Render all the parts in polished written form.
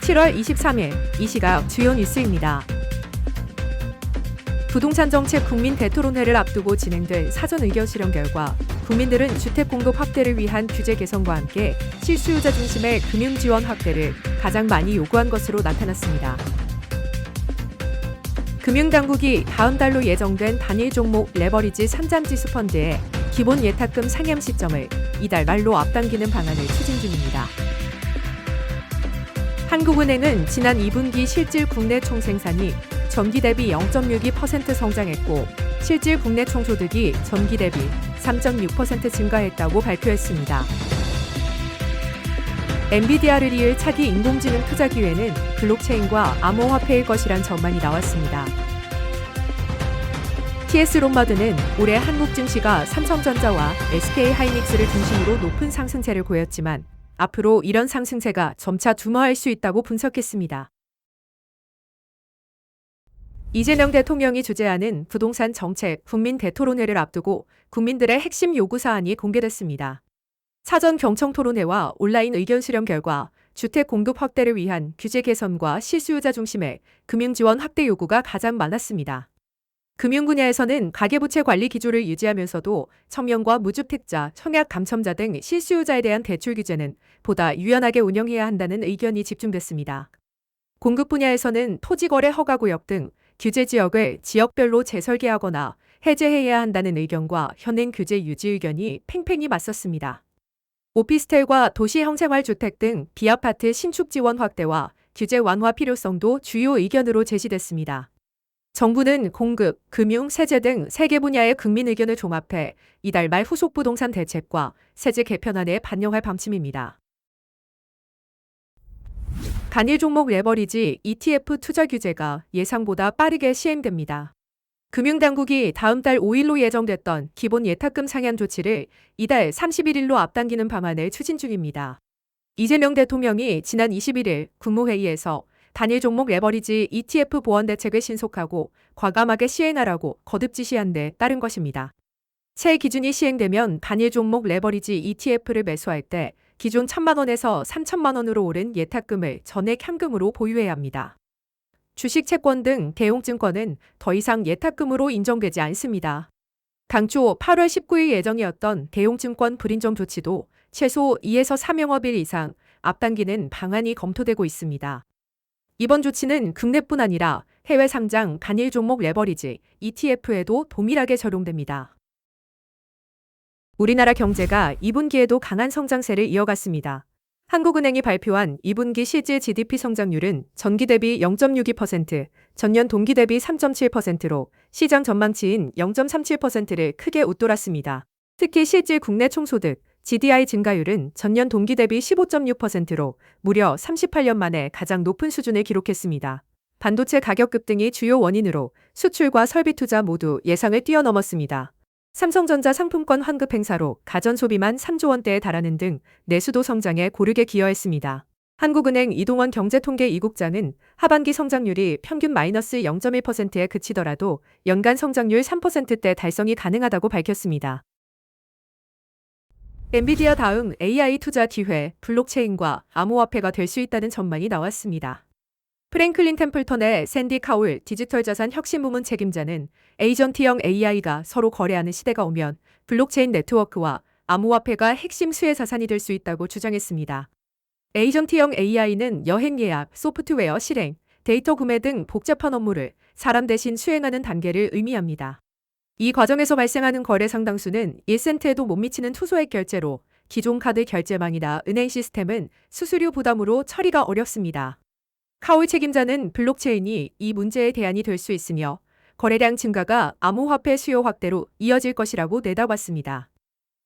7월 23일 이 시각 주요 뉴스입니다. 부동산 정책 국민 대토론회를 앞두고 진행된 사전 의견 수렴 결과 국민들은 주택 공급 확대를 위한 규제 개선과 함께 실수요자 중심의 금융 지원 확대를 가장 많이 요구한 것으로 나타났습니다. 금융당국이 다음 달로 예정된 단일 종목 레버리지 3잠지수 펀드의 기본 예탁금 상향 시점을 이달 말로 앞당기는 방안을 추진 중입니다. 한국은행은 지난 2분기 실질 국내 총생산이 전기 대비 0.62% 성장했고 실질 국내 총소득이 전기 대비 3.6% 증가했다고 발표했습니다. 엔비디아를 이을 차기 인공지능 투자 기회는 블록체인과 암호화폐일 것이란 전망이 나왔습니다. TS 롬바드는 올해 한국 증시가 삼성전자와 SK하이닉스를 중심으로 높은 상승세를 보였지만 앞으로 이런 상승세가 점차 둔화할 수 있다고 분석했습니다. 이재명 대통령이 주재하는 부동산 정책 국민 대토론회를 앞두고 국민들의 핵심 요구사안이 공개됐습니다. 사전 경청 토론회와 온라인 의견 수렴 결과 주택 공급 확대를 위한 규제 개선과 실수요자 중심의 금융지원 확대 요구가 가장 많았습니다. 금융 분야에서는 가계부채 관리 기조를 유지하면서도 청명과 무주택자, 청약 감첨자 등 실수요자에 대한 대출 규제는 보다 유연하게 운영해야 한다는 의견이 집중됐습니다. 공급 분야에서는 토지거래 허가구역 등 규제 지역을 지역별로 재설계하거나 해제해야 한다는 의견과 현행 규제 유지 의견이 팽팽히 맞섰습니다. 오피스텔과 도시형생활주택 등 비아파트 신축 지원 확대와 규제 완화 필요성도 주요 의견으로 제시됐습니다. 정부는 공급, 금융, 세제 등 3개 분야의 국민 의견을 종합해 이달 말 후속 부동산 대책과 세제 개편안에 반영할 방침입니다. 단일 종목 레버리지 ETF 투자 규제가 예상보다 빠르게 시행됩니다. 금융당국이 다음 달 5일로 예정됐던 기본 예탁금 상향 조치를 이달 31일로 앞당기는 방안을 추진 중입니다. 이재명 대통령이 지난 21일 국무회의에서 단일 종목 레버리지 ETF 보완 대책을 신속하고 과감하게 시행하라고 거듭 지시한 데 따른 것입니다. 새 기준이 시행되면 단일 종목 레버리지 ETF를 매수할 때 기존 1,000만 원에서 3,000만 원으로 오른 예탁금을 전액 현금으로 보유해야 합니다. 주식 채권 등 대용증권은 더 이상 예탁금으로 인정되지 않습니다. 당초 8월 19일 예정이었던 대용증권 불인정 조치도 최소 2에서 3영업일 이상 앞당기는 방안이 검토되고 있습니다. 이번 조치는 국내뿐 아니라 해외 상장 단일 종목 레버리지 ETF에도 동일하게 적용됩니다. 우리나라 경제가 2분기에도 강한 성장세를 이어갔습니다. 한국은행이 발표한 2분기 실질 GDP 성장률은 전기 대비 0.62%, 전년 동기 대비 3.7%로 시장 전망치인 0.37%를 크게 웃돌았습니다. 특히 실질 국내 총소득 GDI 증가율은 전년 동기 대비 15.6%로 무려 38년 만에 가장 높은 수준을 기록했습니다. 반도체 가격 급등이 주요 원인으로 수출과 설비 투자 모두 예상을 뛰어넘었습니다. 삼성전자 상품권 환급 행사로 가전소비만 3조 원대에 달하는 등 내수도 성장에 고르게 기여했습니다. 한국은행 이동원 경제통계 이국장은 하반기 성장률이 평균 마이너스 0.1%에 그치더라도 연간 성장률 3%대 달성이 가능하다고 밝혔습니다. 엔비디아 다음 AI 투자 기회, 블록체인과 암호화폐가 될 수 있다는 전망이 나왔습니다. 프랭클린 템플턴의 샌디 카울 디지털 자산 혁신 부문 책임자는 에이전트형 AI가 서로 거래하는 시대가 오면 블록체인 네트워크와 암호화폐가 핵심 수혜 자산이 될 수 있다고 주장했습니다. 에이전트형 AI는 여행 예약, 소프트웨어 실행, 데이터 구매 등 복잡한 업무를 사람 대신 수행하는 단계를 의미합니다. 이 과정에서 발생하는 거래 상당수는 1센트에도 못 미치는 투소액 결제로 기존 카드 결제망이나 은행 시스템은 수수료 부담으로 처리가 어렵습니다. 카울 책임자는 블록체인이 이 문제의 대안이 될 수 있으며 거래량 증가가 암호화폐 수요 확대로 이어질 것이라고 내다봤습니다.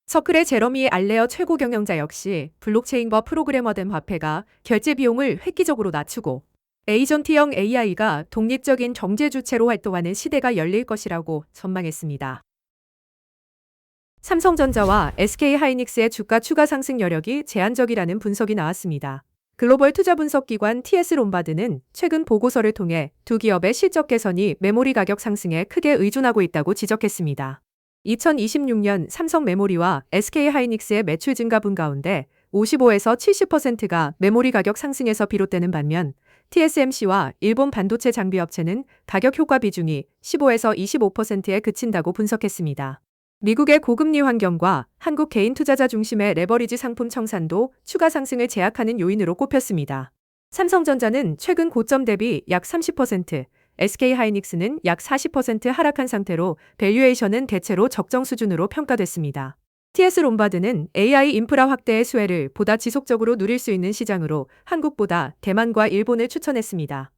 서클의 제러미 알레어 최고 경영자 역시 블록체인과 프로그래머된 화폐가 결제 비용을 획기적으로 낮추고 에이전트형 AI가 독립적인 경제 주체로 활동하는 시대가 열릴 것이라고 전망했습니다. 삼성전자와 SK하이닉스의 주가 추가 상승 여력이 제한적이라는 분석이 나왔습니다. 글로벌 투자 분석 기관 TS 롬바드는 최근 보고서를 통해 두 기업의 실적 개선이 메모리 가격 상승에 크게 의존하고 있다고 지적했습니다. 2026년 삼성 메모리와 SK하이닉스의 매출 증가 분 가운데 55에서 70%가 메모리 가격 상승에서 비롯되는 반면 TSMC와 일본 반도체 장비 업체는 가격 효과 비중이 15에서 25%에 그친다고 분석했습니다. 미국의 고금리 환경과 한국 개인 투자자 중심의 레버리지 상품 청산도 추가 상승을 제약하는 요인으로 꼽혔습니다. 삼성전자는 최근 고점 대비 약 30%, SK하이닉스는 약 40% 하락한 상태로 밸류에이션은 대체로 적정 수준으로 평가됐습니다. TS롬바드는 AI 인프라 확대의 수혜를 보다 지속적으로 누릴 수 있는 시장으로 한국보다 대만과 일본을 추천했습니다.